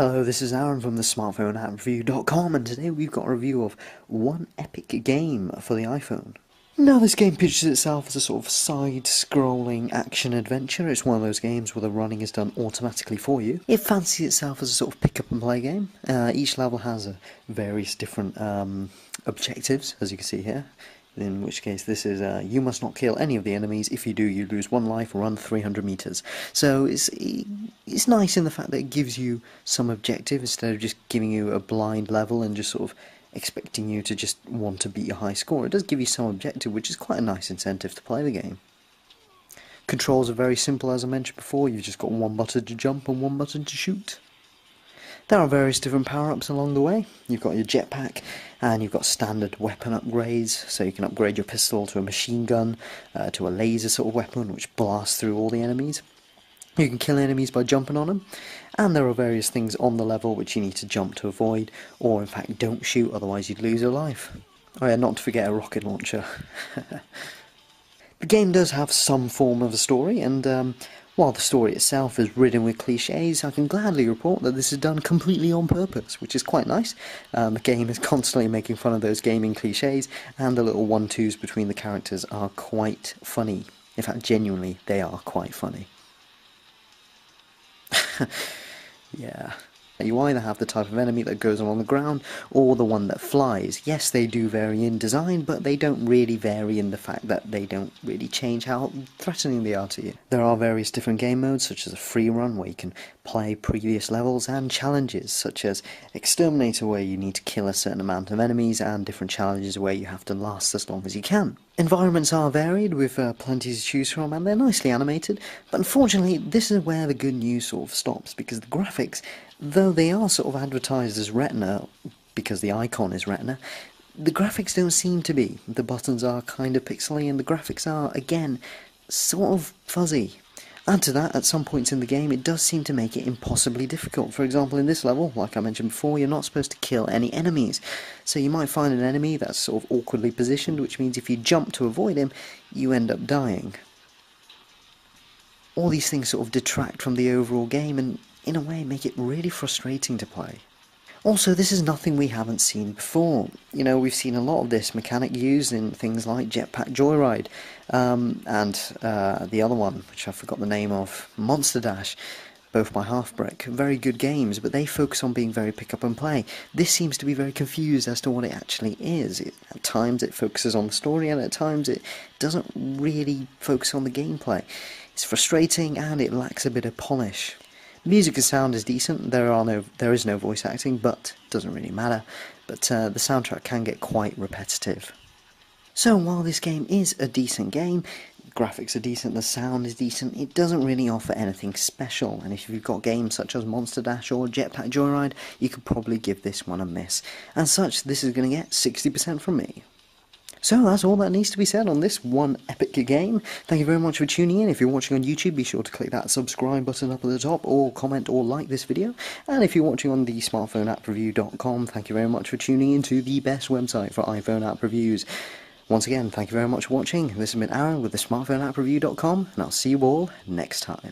Hello, this is Aaron from the Smartphone App Review.com, and today we've got a review of one epic game for the iPhone. Now, this game pitches itself as a sort of side-scrolling action-adventure. It's one of those games where the running is done automatically for you. It fancies itself as a sort of pick-up-and-play game. Each level has various different objectives, as you can see here. In which case this is, you must not kill any of the enemies. If you do, you lose 1 life or run 300 meters. So it's nice in the fact that it gives you some objective instead of just giving you a blind level and just sort of expecting you to just want to beat your high score. It does give you some objective, which is quite a nice incentive to play the game. Controls are very simple, as I mentioned before. You've just got one button to jump and one button to shoot. There are various different power-ups along the way. You've got your jetpack, and you've got standard weapon upgrades, so you can upgrade your pistol to a machine gun, to a laser sort of weapon which blasts through all the enemies. You can kill enemies by jumping on them, and there are various things on the level which you need to jump to avoid, or in fact don't shoot, otherwise you'd lose your life. Oh yeah, not to forget a rocket launcher. The game does have some form of a story, and while the story itself is ridden with cliches, I can gladly report that this is done completely on purpose, which is quite nice. The game is constantly making fun of those gaming cliches, and the little one-twos between the characters are quite funny. In fact, genuinely, they are quite funny. Yeah. You either have the type of enemy that goes on the ground, or the one that flies. Yes, they do vary in design, but they don't really vary in the fact that they don't really change how threatening they are to you. There are various different game modes, such as a free run, where you can play previous levels, and challenges, such as Exterminator, where you need to kill a certain amount of enemies, and different challenges where you have to last as long as you can. Environments are varied, with plenty to choose from, and they're nicely animated, but unfortunately this is where the good news sort of stops, because the graphics, though they are sort of advertised as Retina, because the icon is Retina, the graphics don't seem to be. The buttons are kind of pixely, and the graphics are, again, sort of fuzzy. Add to that, at some points in the game, it does seem to make it impossibly difficult. For example, in this level, like I mentioned before, you're not supposed to kill any enemies. So you might find an enemy that's sort of awkwardly positioned, which means if you jump to avoid him, you end up dying. All these things sort of detract from the overall game and, in a way, make it really frustrating to play. Also, this is nothing we haven't seen before. You know, we've seen a lot of this mechanic used in things like Jetpack Joyride, and the other one, which I forgot the name of, Monster Dash, both by Halfbrick. Very good games, but they focus on being very pick up and play. This seems to be very confused as to what it actually is. At times it focuses on the story, and at times it doesn't really focus on the gameplay. It's frustrating, and it lacks a bit of polish. Music and sound is decent. There is no voice acting, but it doesn't really matter. But the soundtrack can get quite repetitive. So while this game is a decent game, graphics are decent, the sound is decent, it doesn't really offer anything special. And if you've got games such as Monster Dash or Jetpack Joyride, you could probably give this one a miss. As such, this is going to get 60% from me. So that's all that needs to be said on this one epic game. Thank you very much for tuning in. If you're watching on YouTube, be sure to click that subscribe button up at the top, or comment or like this video. And if you're watching on the smartphoneappreview.com, thank you very much for tuning in to the best website for iPhone app reviews. Once again, thank you very much for watching. This has been Aaron with the smartphoneappreview.com, and I'll see you all next time.